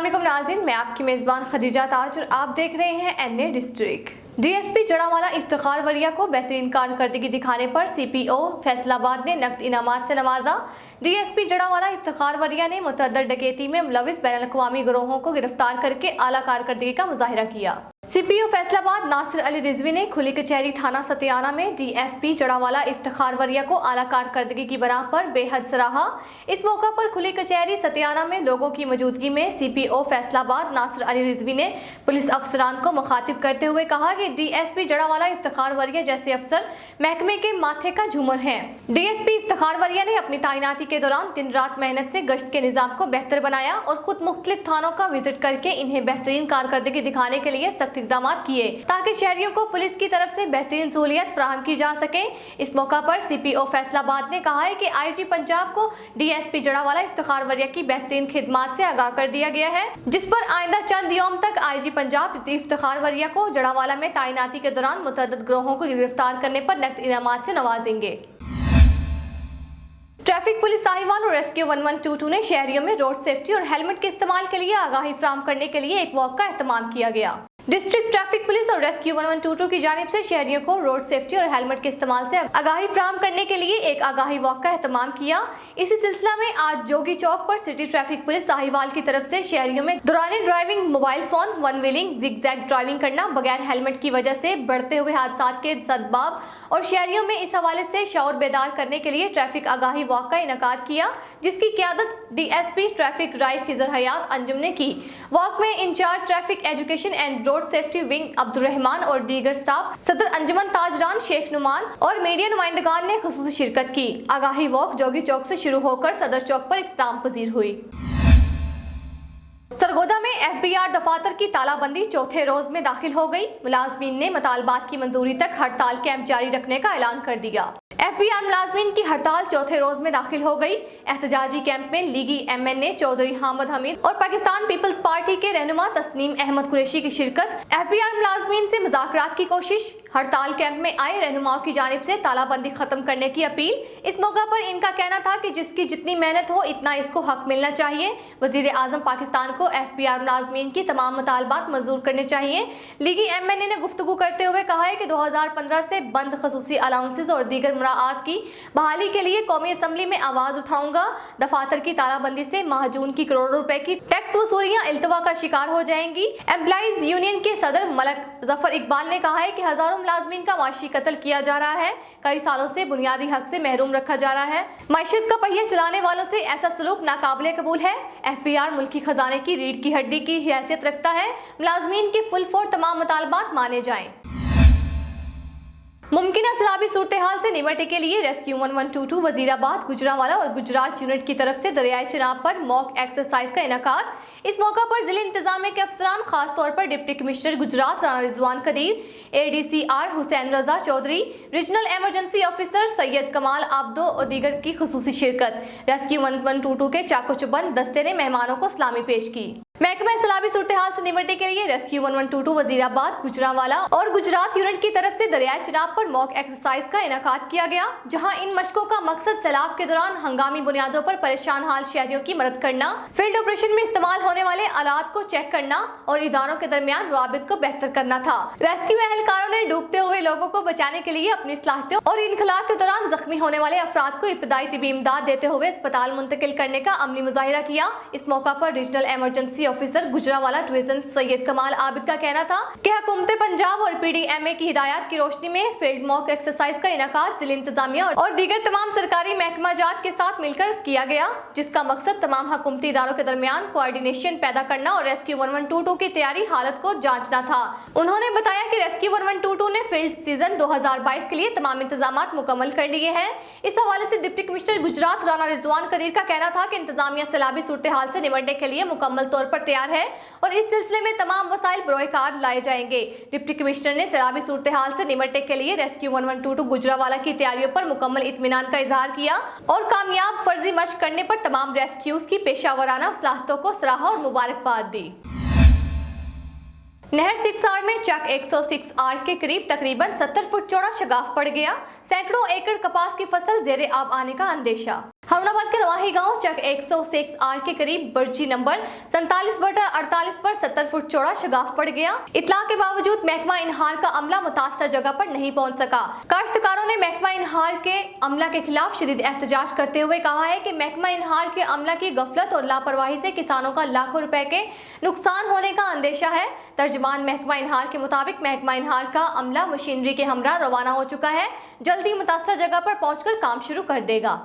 अस्सलाम वालेकुम नाज़रीन, मैं आपकी मेज़बान खदीजा ताज और आप देख रहे हैं NA district. DSP Jaranwala Iftikhar Wariya को बेहतरीन कारकर्दगी दिखाने पर सीपीओ फैसलाबाद ने नकद इनामात से नवाजा। डीएसपी जड़ावाला इफ्तिखार वरिया ने मुतअद्दिद डकैती में मुलविस बैनुल अक़वामी गिरोहों को गिरफ्तार करके आला कारकर्दगी का मुजाहिरा किया। सीपीओ फैसलाबाद नासिर अली रिजवी ने खुली कचहरी थाना सतियाना में डीएसपी जड़ावाला इफ्तिखार वरिया को आला कारकर्दगी की बना पर बेहद सराहा। इस मौका पर खुली कचहरी सतियाना में लोगों की मौजूदगी में सीपीओ फैसलाबाद नासिर अली रिजवी ने पुलिस अफसरान को मुखातिब करते हुए कहा कि डीएसपी जड़ावाला इफ्तिखार वरिया जैसे अफसर महकमे के माथे का झूमर हैं। डीएसपी इफ्तिखार वरिया ने अपनी तैनाती के दौरान दिन रात मेहनत से गश्त के निजाम को बेहतर बनाया और खुद मुख्तलिफ थानों का विजिट करके इन्हें बेहतरीन कारकर्दगी दिखाने के लिए सख्त इक़दाम किए ताकि शहरियों को पुलिस की तरफ से बेहतरीन सहूलियत फराहम की जा सके। इस मौका पर सीपीओ फैसलाबाद ने कहा है कि आईजी पंजाब को डीएसपी जड़ावाला इफ्तिखार वरिया की बेहतरीन खिदमात से आगाह कर दिया गया है, जिस पर आइंदा चंद यौम तक आईजी पंजाब इफ्तिखार वरिया को जड़ावाला में तैनाती के दौरान मुतअद्दिद गिरोहों को गिरफ्तार करने पर नकद इनामात से नवाजेंगे। ट्रैफिक पुलिस साहिवाल और रेस्क्यू 1122 ने शहरियों में रोड सेफ्टी और हेलमेट के इस्तेमाल के लिए आगाही फराहम करने के लिए एक वॉक का एहतमाम किया गया। डिस्ट्रिक्ट ट्रैफिक पुलिस और रेस्क्यू 1122 की जानिब से शहरियों को रोड सेफ्टी और हेलमेट के इस्तेमाल से आगाही फराहम करने के लिए एक आगाही वॉक का एहतमाम किया। इसी सिलसिला में आज जोगी चौक पर सिटी ट्रैफिक पुलिस साहिवाल की तरफ से शहरियों में दौरान driving, mobile phone, one wheeling, zigzag driving करना, बगैर हेलमेट की वजह से बढ़ते हुए हादसा के सदबाब और शहरियों में इस हवाले से शऊर बेदार करने के लिए ट्रैफिक आगाही वॉक का इनेकाद किया, जिसकी क़यादत डीएसपी ट्रैफिक राय खिजर हयात अंजुम ने की। वॉक में incharge traffic education and road safety wing Abdul Rehman और दीगर स्टाफ, सदर अंजुमन ताजरान शेख नुमान और मीडिया नुमाइंदगान ने खुसूसी शिरकत की। आगाही वॉक जोगी चौक से शुरू होकर सदर चौक पर इख्तिताम पजीर हुई। सरगोदा में एफबीआर दफातर की तालाबंदी चौथे रोज में दाखिल हो गई। मुलाजमीन ने मुतालबात की मंजूरी तक हड़ताल कैंप जारी रखने का ऐलान कर दिया। एफबीआर मुलाजमीन की हड़ताल चौथे रोज में दाखिल हो गई। एहतजाजी कैंप में लीगी एमएनए चौधरी हामिद हमीद और पाकिस्तान पीपल्स पार्टी के रहनुमा तस्नीम अहमद कुरैशी की शिरकत। एफबीआर मुलाजमीन से मुज़ाकरात की कोशिश। हड़ताल कैंप में आए रहनुमाओं की जानिब से तालाबंदी खत्म करने की अपील। इस मौका पर इनका कहना था कि जिसकी जितनी मेहनत हो इतना इसको हक मिलना चाहिए। वजीर आजम पाकिस्तान को एफबीआर मुलाजमीन की तमाम मुतालबात मंजूर करने चाहिए। लीगी एमएनए ने गुफ्तगू करते हुए कहा है कि 2015 से बंद खसूसी अलाउंसेस और दीगर मुराआत की बहाली के लिए कौमी असम्बली में आवाज उठाऊंगा। दफातर की तालाबंदी से महाजून की करोड़ों रुपए की टैक्स वसूलियां इल्तवा का शिकार हो जाएंगी। एम्प्लॉइज यूनियन के सदर मलक जफर इकबाल ने कहा है कि हजारों मुलाजमीन का माशी कत्ल किया जा रहा है। कई सालों से बुनियादी हक से महरूम रखा जा रहा है। मैशत का पहिया चलाने वालों से ऐसा सलूक नाकाबिले कबूल है। एफबीआर मुल्की खजाने की रीढ़ की हड्डी की हैसियत रखता है। मुलाजमीन के फुल फॉर तमाम मुतालबात माने जाएं। मुमकिना सैलाबी सूरत हाल से निपटने के लिए रेस्क्यू 1122 वजीराबाद, गुजरांवाला और गुजरात यूनिट की तरफ से दरियाई चिनाब पर मॉक एक्सरसाइज का इनेकाद। इस मौका पर जिले इंतजामिया के अफसरान, खास तौर पर deputy commissioner Gujrat Rana Rizwan Qadeer, ADCR Hussain Raza Chaudhry, regional emergency officer Syed Kamal Abdo और दीगर की खुसूसी शिरकत। रेस्क्यू 1122 के चाको चुबंद दस्ते ने मेहमानों को सलामी पेश की। महकमा सैलाबी सूरत हाल से निपटने के लिए रेस्क्यू 1122 वजीराबाद, गुजरांवाला और गुजरात यूनिट की तरफ से दरियाई चिनाब पर मॉक एक्सरसाइज का इनेकाद किया गया, जहां इन मशकों का मकसद सैलाब के दौरान हंगामी बुनियादों पर परेशान हाल शहरियों की मदद करना, फील्ड ऑपरेशन में इस्तेमाल होने वाले आलात को चेक करना और इदारों के दरमियान रवाबित को बेहतर करना था। रेस्क्यू एहलकारों ने डूबते हुए लोगों को बचाने के लिए अपनी सलाहियतों और इनखला के दौरान जख्मी होने वाले अफराद को इब्तदाई तिबी इमदाद देते हुए अस्पताल मुंतकिल करने का अमली मुजाहिरा किया। इस मौका पर regional emergency officer Gujranwala division Syed कमाल आबिद का कहना था कि हुकूमत पंजाब और पीडीएमए की हिदायत की रोशनी में फील्ड मॉक एक्सरसाइज का इनेकाद जिला इंतजामिया और दीगर तमाम सरकारी महकमा जात के साथ मिलकर किया गया, जिसका मकसद तमाम हुकूमती इदारों के दरमियान कोऑर्डिनेशन पैदा करना और रेस्क्यू 1122 की तैयारी हालत को जांचना था। उन्होंने बताया कि रेस्क्यू 1122 ने फील्ड सीजन 2022 के लिए तमाम इंतजामात मुकम्मल कर लिए हैं। इस हवाले से डिप्टी कमिश्नर गुजरात राना रिजवान कदीर का कहना था कि इंतजामिया सैलाबी सूरत हाल से निपटने के लिए मुकम्मल तौर पर तैयार है और इस सिलसिले में तमाम वसाइल बरोकार लाए जाएंगे। डिप्टी कमिश्नर ने सैलाबी सूरत हाल से निपटने के लिए रेस्क्यू 1122 गुजरांवाला की तैयारियों पर मुकम्मल इत्मीनान का इजहार किया और कामयाब फर्जी मशक करने पर तमाम रेस्क्यूज की पेशावराना सलाहियतों को सराहा और मुबारकबाद दी। नहर 6R में चक 106R के करीब तकरीबन 70 फुट चौड़ा शगाफ पड़ गया। सैकड़ों एकड़ कपास की फसल जेरे आब आने का अंदेशा। हमनाबाद के नवाही गांव चक 106 आर के करीब बर्जी नंबर 47/48 पर 70 फुट चौड़ा शगाफ पड़ गया। इत्तला के बावजूद महकमा इनहार का अमला मुतासरा जगह पर नहीं पहुंच सका। काश्तकारों ने महकमा इनहार के अमला के खिलाफ शदीद एहतजाज करते हुए कहा है कि महकमा इनहार के अमला की गफलत और लापरवाही से किसानों का लाखों रुपए के नुकसान होने का अंदेशा है। तर्जमान महकमा इनहार के मुताबिक महकमा इनहार का अमला मशीनरी के हमरा रवाना हो चुका है, जल्दी मुतासरा जगह पर पहुंचकर काम शुरू कर देगा।